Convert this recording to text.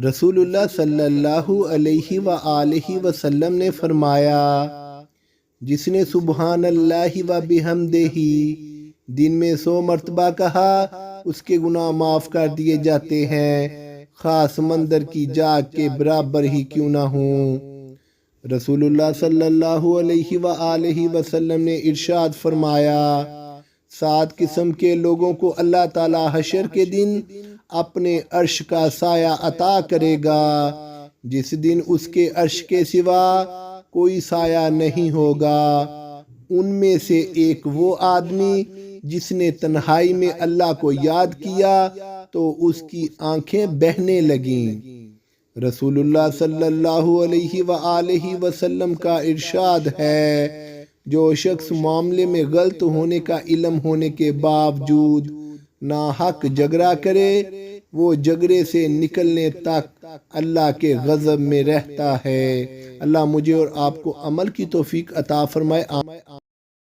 رسول اللہ صلی اللہ علیہ وآلہ وسلم نے فرمایا، جس نے سبحان اللہ و بحمدہ دن میں 100 مرتبہ کہا، اس کے گناہ معاف کر دیے جاتے ہیں، خاص سمندر کی جاگ کے برابر ہی کیوں نہ ہوں۔ رسول اللہ صلی اللہ علیہ وآلہ وسلم نے ارشاد فرمایا، 7 قسم کے لوگوں کو اللہ تعالی حشر کے دن اپنے عرش کا سایہ عطا کرے گا، جس دن اس کے عرش کے سوا کوئی سایہ نہیں ہوگا۔ ان میں سے ایک وہ آدمی جس نے تنہائی میں اللہ کو یاد کیا تو اس کی آنکھیں بہنے لگیں۔ رسول اللہ صلی اللہ علیہ وآلہ وسلم کا ارشاد ہے، جو شخص معاملے میں غلط ہونے کا علم ہونے کے باوجود ناحق جھگڑا کرے، وہ جھگڑے سے نکلنے تک اللہ کے غضب میں رہتا ہے۔ اللہ مجھے اور آپ کو عمل کی توفیق عطا فرمائے۔